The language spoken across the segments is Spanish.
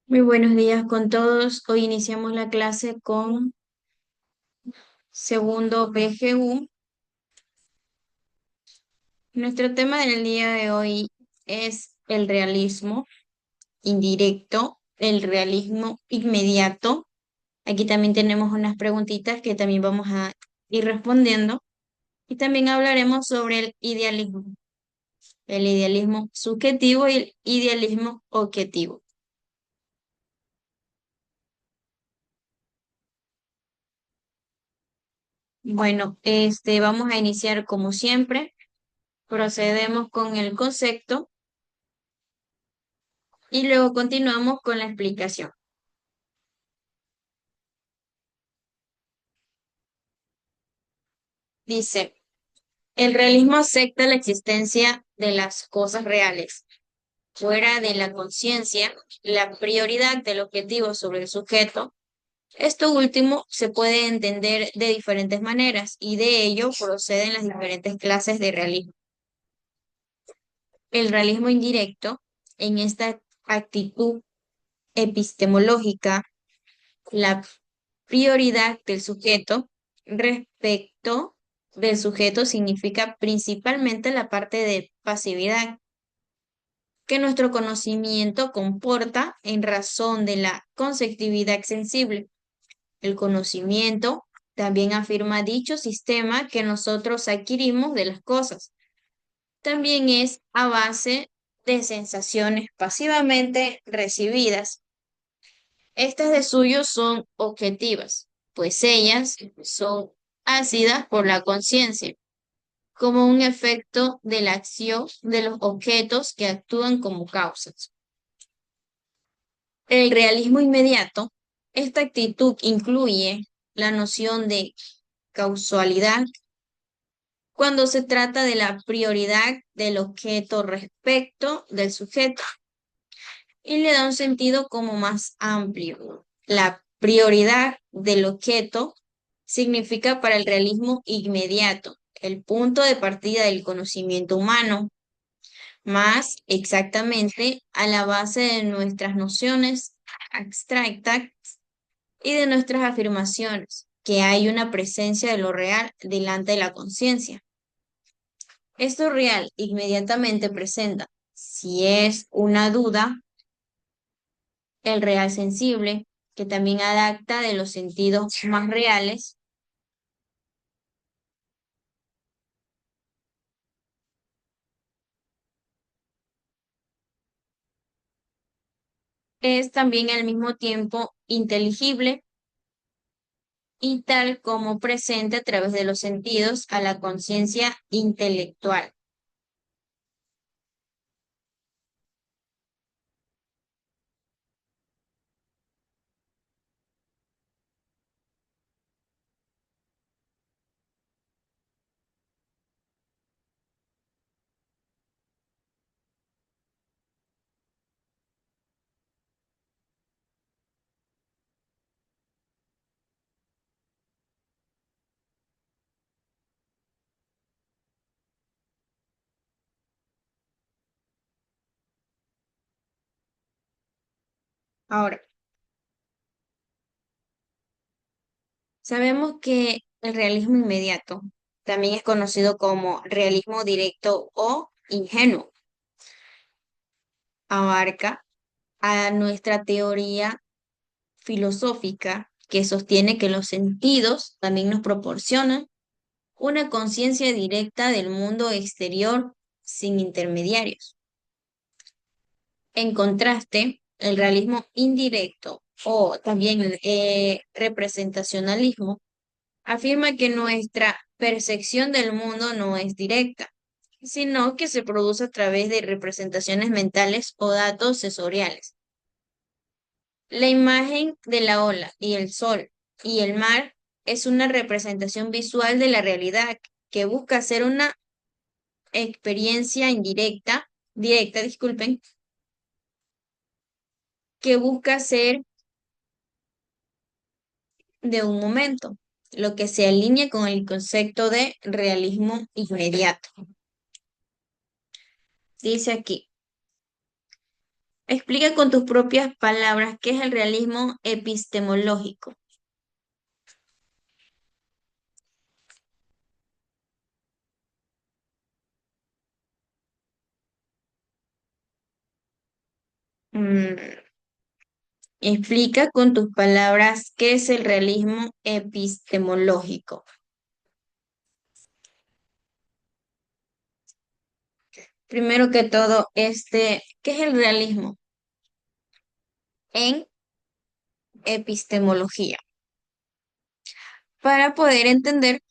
Muy buenos días con todos. Hoy iniciamos la clase con segundo BGU. Nuestro tema del día de hoy es el realismo indirecto, el realismo inmediato. Aquí también tenemos unas preguntitas que también vamos a ir respondiendo. Y también hablaremos sobre el idealismo subjetivo y el idealismo objetivo. Bueno, vamos a iniciar como siempre. Procedemos con el concepto y luego continuamos con la explicación. Dice, el realismo acepta la existencia de las cosas reales, fuera de la conciencia, la prioridad del objetivo sobre el sujeto. Esto último se puede entender de diferentes maneras y de ello proceden las diferentes clases de realismo. El realismo indirecto, en esta actitud epistemológica, la prioridad del sujeto respecto del sujeto significa principalmente la parte de pasividad que nuestro conocimiento comporta en razón de la conceptividad sensible. El conocimiento también afirma dicho sistema que nosotros adquirimos de las cosas. También es a base de sensaciones pasivamente recibidas. Estas de suyo son objetivas, pues ellas son ácidas por la conciencia, como un efecto de la acción de los objetos que actúan como causas. El realismo inmediato, esta actitud incluye la noción de causalidad cuando se trata de la prioridad del objeto respecto del sujeto y le da un sentido como más amplio. La prioridad del objeto significa para el realismo inmediato, el punto de partida del conocimiento humano, más exactamente a la base de nuestras nociones abstractas y de nuestras afirmaciones, que hay una presencia de lo real delante de la conciencia. Esto real inmediatamente presenta, si es una duda, el real sensible, que también adapta de los sentidos más reales, es también al mismo tiempo inteligible y tal como presente a través de los sentidos a la conciencia intelectual. Ahora, sabemos que el realismo inmediato también es conocido como realismo directo o ingenuo. Abarca a nuestra teoría filosófica que sostiene que los sentidos también nos proporcionan una conciencia directa del mundo exterior sin intermediarios. En contraste, el realismo indirecto o también el representacionalismo afirma que nuestra percepción del mundo no es directa, sino que se produce a través de representaciones mentales o datos sensoriales. La imagen de la ola y el sol y el mar es una representación visual de la realidad que busca ser una experiencia disculpen, que busca ser de un momento, lo que se alinea con el concepto de realismo inmediato. Dice aquí, Explica con tus propias palabras qué es el realismo epistemológico. Mm, Explica con tus palabras qué es el realismo epistemológico. Primero que todo, ¿qué es el realismo en epistemología? Para poder entender,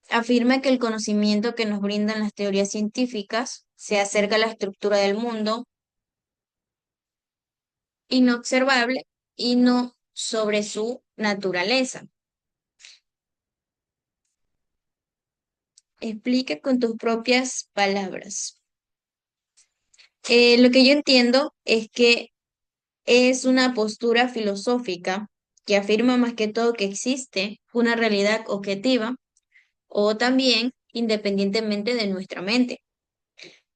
afirma que el conocimiento que nos brindan las teorías científicas se acerca a la estructura del mundo inobservable y no sobre su naturaleza. Explica con tus propias palabras. Lo que yo entiendo es que es una postura filosófica que afirma más que todo que existe una realidad objetiva o también independientemente de nuestra mente,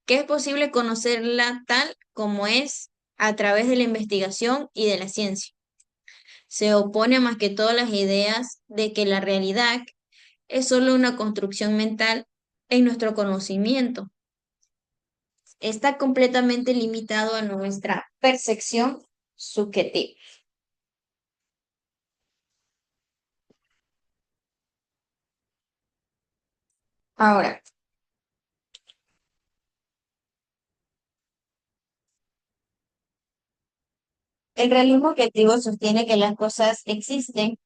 que es posible conocerla tal como es a través de la investigación y de la ciencia. Se opone a más que todas las ideas de que la realidad es solo una construcción mental en nuestro conocimiento. Está completamente limitado a nuestra percepción subjetiva. Ahora, el realismo objetivo sostiene que las cosas existen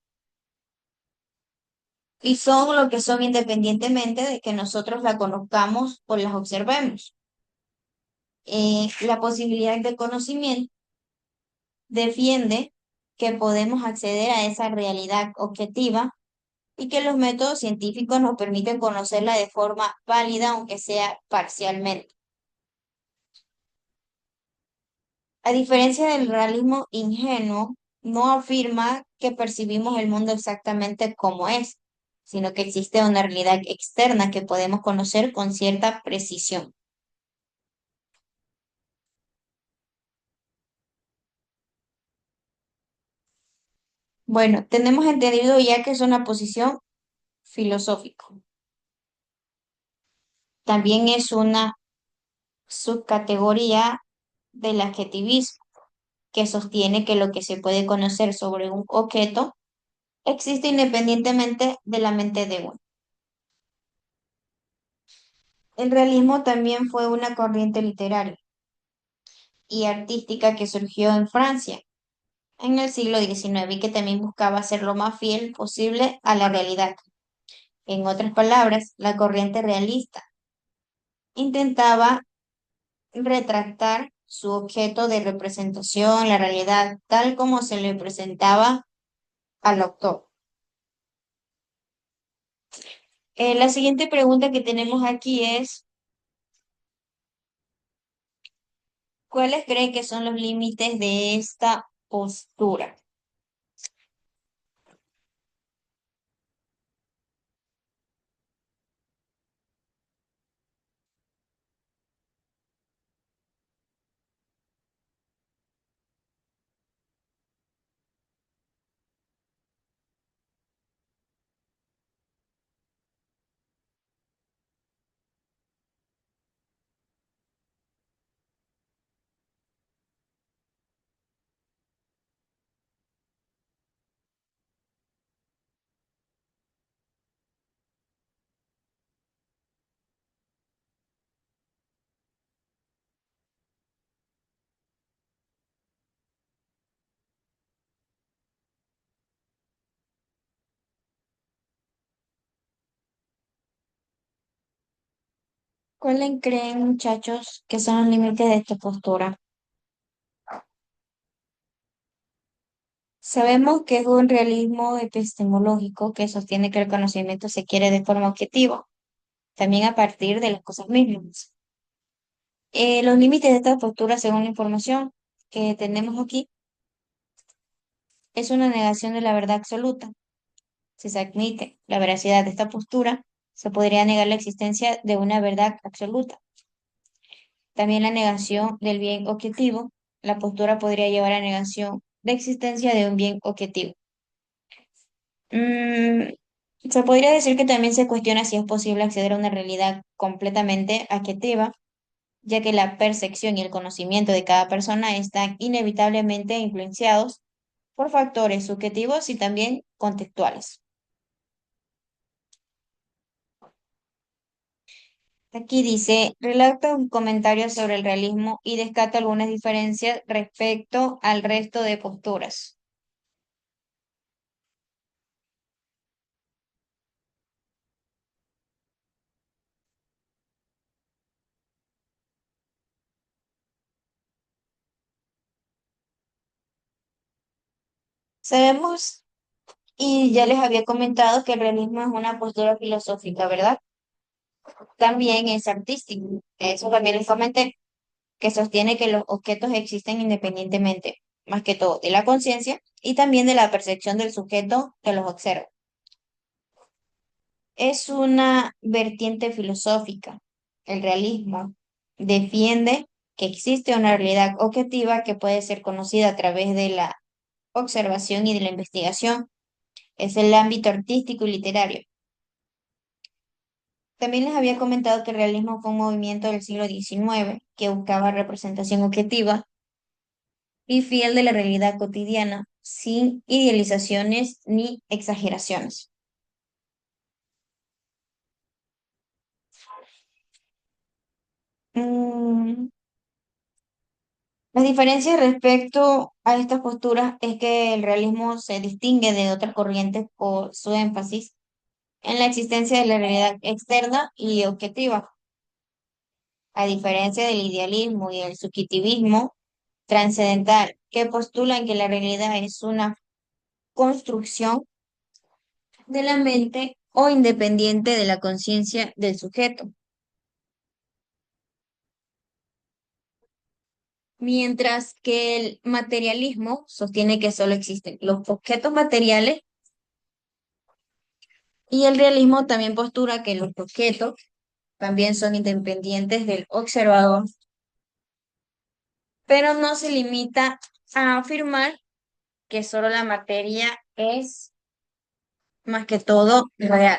y son lo que son independientemente de que nosotros la conozcamos o las observemos. La posibilidad de conocimiento defiende que podemos acceder a esa realidad objetiva y que los métodos científicos nos permiten conocerla de forma válida, aunque sea parcialmente. A diferencia del realismo ingenuo, no afirma que percibimos el mundo exactamente como es, sino que existe una realidad externa que podemos conocer con cierta precisión. Bueno, tenemos entendido ya que es una posición filosófica. También es una subcategoría del adjetivismo, que sostiene que lo que se puede conocer sobre un objeto existe independientemente de la mente de uno. El realismo también fue una corriente literaria y artística que surgió en Francia en el siglo XIX y que también buscaba ser lo más fiel posible a la realidad. En otras palabras, la corriente realista intentaba retratar su objeto de representación, la realidad, tal como se le presentaba al autor. La siguiente pregunta que tenemos aquí es, ¿cuáles creen que son los límites de esta postura? ¿Cuáles creen, muchachos, que son los límites de esta postura? Sabemos que es un realismo epistemológico que sostiene que el conocimiento se quiere de forma objetiva, también a partir de las cosas mismas. Los límites de esta postura, según la información que tenemos aquí, es una negación de la verdad absoluta. Si se admite la veracidad de esta postura, se podría negar la existencia de una verdad absoluta. También la negación del bien objetivo. La postura podría llevar a negación de existencia de un bien objetivo. Mm, Se podría decir que también se cuestiona si es posible acceder a una realidad completamente objetiva, ya que la percepción y el conocimiento de cada persona están inevitablemente influenciados por factores subjetivos y también contextuales. Aquí dice, relata un comentario sobre el realismo y descarta algunas diferencias respecto al resto de posturas. Sabemos y ya les había comentado que el realismo es una postura filosófica, ¿verdad? También es artístico. Eso también les comenté, que sostiene que los objetos existen independientemente, más que todo, de la conciencia y también de la percepción del sujeto que los observa. Es una vertiente filosófica. El realismo defiende que existe una realidad objetiva que puede ser conocida a través de la observación y de la investigación. Es el ámbito artístico y literario. También les había comentado que el realismo fue un movimiento del siglo XIX que buscaba representación objetiva y fiel de la realidad cotidiana, sin idealizaciones ni exageraciones. Mm, Las diferencias respecto a estas posturas es que el realismo se distingue de otras corrientes por su énfasis en la existencia de la realidad externa y objetiva, a diferencia del idealismo y el subjetivismo trascendental, que postulan que la realidad es una construcción de la mente o independiente de la conciencia del sujeto. Mientras que el materialismo sostiene que solo existen los objetos materiales y el realismo también postura que los objetos también son independientes del observador, pero no se limita a afirmar que solo la materia es más que todo real.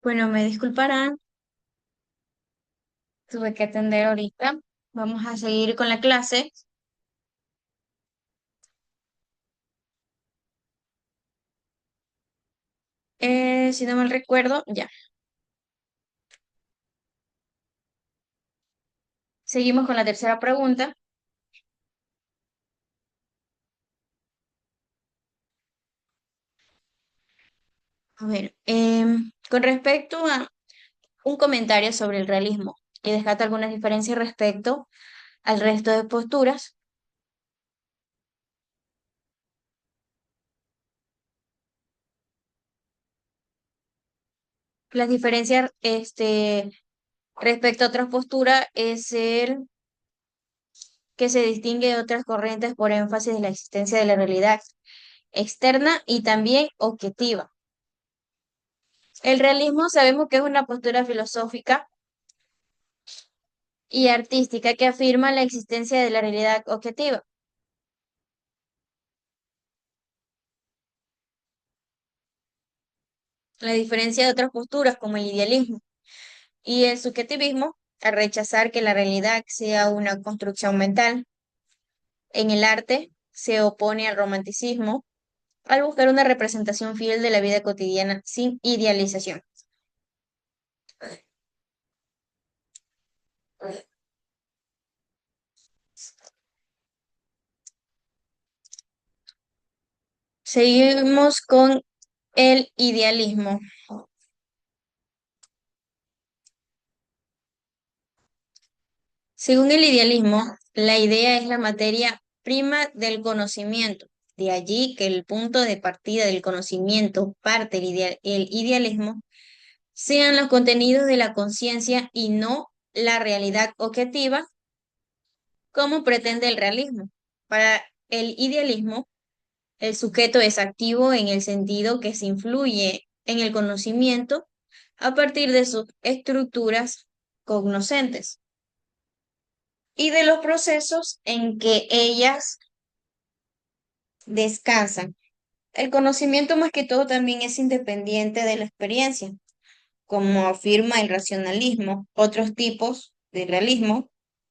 Bueno, me disculparán, tuve que atender ahorita. Vamos a seguir con la clase. Si no mal recuerdo, ya. Seguimos con la tercera pregunta. A ver, con respecto a un comentario sobre el realismo y descarta algunas diferencias respecto al resto de posturas. Las diferencias respecto a otras posturas es el que se distingue de otras corrientes por énfasis en la existencia de la realidad externa y también objetiva. El realismo sabemos que es una postura filosófica y artística que afirma la existencia de la realidad objetiva. La diferencia de otras posturas como el idealismo y el subjetivismo, al rechazar que la realidad sea una construcción mental. En el arte se opone al romanticismo al buscar una representación fiel de la vida cotidiana sin idealización. Seguimos con el idealismo. Según el idealismo, la idea es la materia prima del conocimiento. De allí que el punto de partida del conocimiento parte el idealismo sean los contenidos de la conciencia y no la realidad objetiva, como pretende el realismo. Para el idealismo, el sujeto es activo en el sentido que se influye en el conocimiento a partir de sus estructuras cognoscentes y de los procesos en que ellas descansan. El conocimiento más que todo también es independiente de la experiencia, como afirma el racionalismo. Otros tipos de realismo,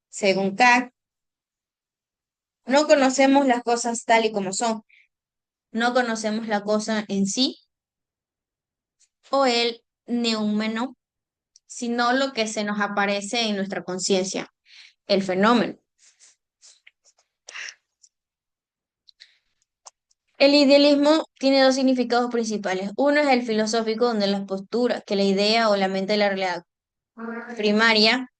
según Kant, no conocemos las cosas tal y como son, no conocemos la cosa en sí o el neumeno, sino lo que se nos aparece en nuestra conciencia, el fenómeno. El idealismo tiene dos significados principales. Uno es el filosófico, donde las posturas, que la idea o la mente de la realidad primaria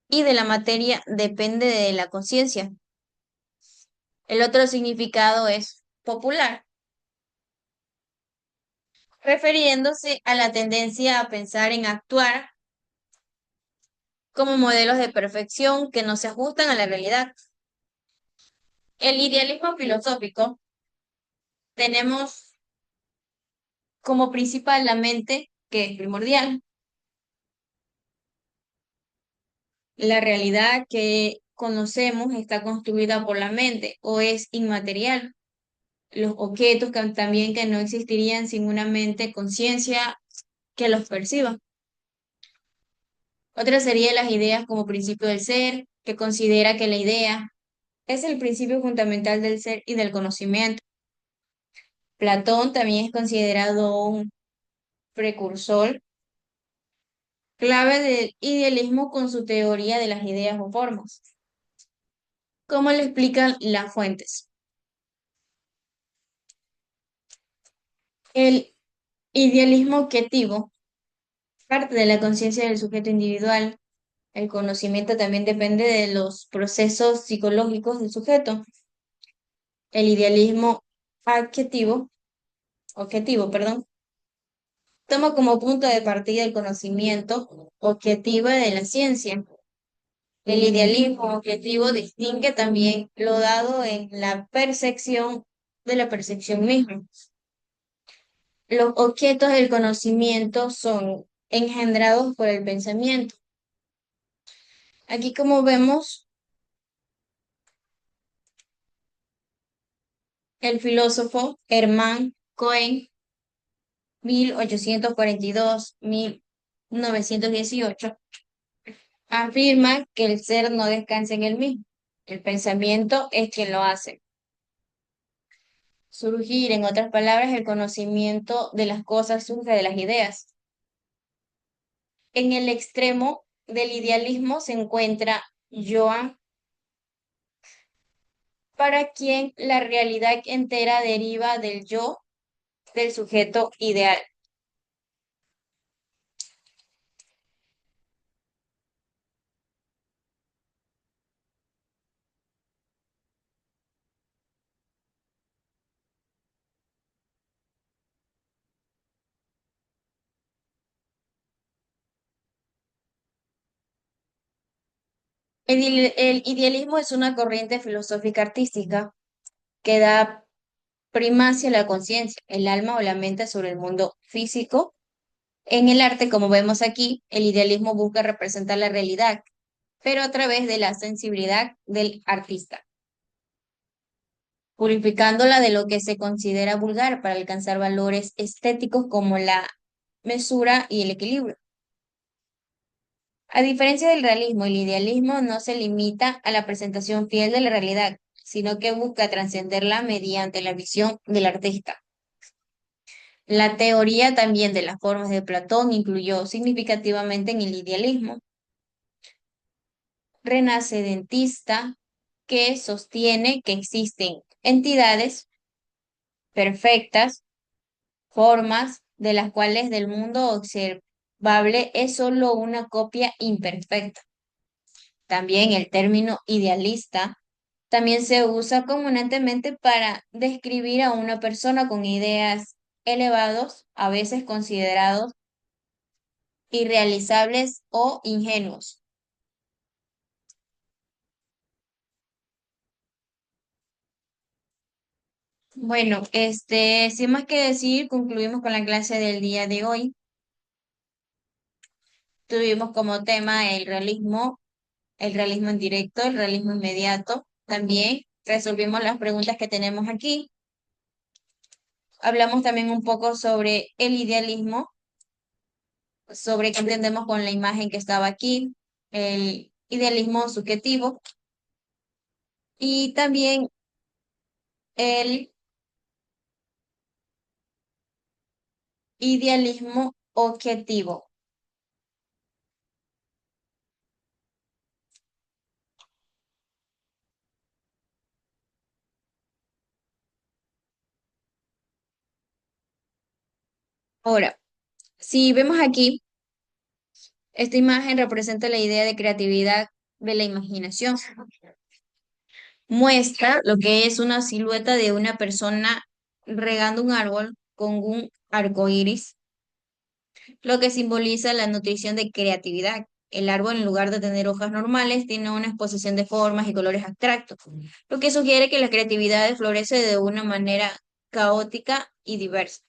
y de la materia depende de la conciencia. El otro significado es popular, refiriéndose a la tendencia a pensar en actuar como modelos de perfección que no se ajustan a la realidad. El idealismo filosófico tenemos como principal la mente, que es primordial, la realidad que conocemos está construida por la mente o es inmaterial. Los objetos también que no existirían sin una mente conciencia que los perciba. Otra sería las ideas como principio del ser, que considera que la idea es el principio fundamental del ser y del conocimiento. Platón también es considerado un precursor clave del idealismo con su teoría de las ideas o formas. ¿Cómo le explican las fuentes? El idealismo objetivo parte de la conciencia del sujeto individual. El conocimiento también depende de los procesos psicológicos del sujeto. El idealismo adjetivo, objetivo, toma como punto de partida el conocimiento objetivo de la ciencia. El idealismo objetivo distingue también lo dado en la percepción de la percepción misma. Los objetos del conocimiento son engendrados por el pensamiento. Aquí como vemos, el filósofo Hermann Cohen 1842-1918, afirma que el ser no descansa en el mismo. El pensamiento es quien lo hace. Surgir, en otras palabras, el conocimiento de las cosas surge de las ideas. En el extremo del idealismo se encuentra Joan, para quien la realidad entera deriva del yo del sujeto ideal. El idealismo es una corriente filosófica artística que da primacia a la conciencia, el alma o la mente sobre el mundo físico. En el arte, como vemos aquí, el idealismo busca representar la realidad, pero a través de la sensibilidad del artista, purificándola de lo que se considera vulgar para alcanzar valores estéticos como la mesura y el equilibrio. A diferencia del realismo, el idealismo no se limita a la presentación fiel de la realidad, sino que busca trascenderla mediante la visión del artista. La teoría también de las formas de Platón influyó significativamente en el idealismo renacentista que sostiene que existen entidades perfectas, formas de las cuales del mundo observable es solo una copia imperfecta. También el término idealista también se usa comúnmente para describir a una persona con ideas elevados, a veces considerados irrealizables o ingenuos. Bueno, sin más que decir, concluimos con la clase del día de hoy. Tuvimos como tema el realismo en directo, el realismo inmediato. También resolvimos las preguntas que tenemos aquí. Hablamos también un poco sobre el idealismo, sobre qué entendemos con la imagen que estaba aquí, el idealismo subjetivo y también el idealismo objetivo. Ahora, si vemos aquí, esta imagen representa la idea de creatividad de la imaginación. Muestra lo que es una silueta de una persona regando un árbol con un arco iris, lo que simboliza la nutrición de creatividad. El árbol, en lugar de tener hojas normales, tiene una exposición de formas y colores abstractos, lo que sugiere que la creatividad florece de una manera caótica y diversa.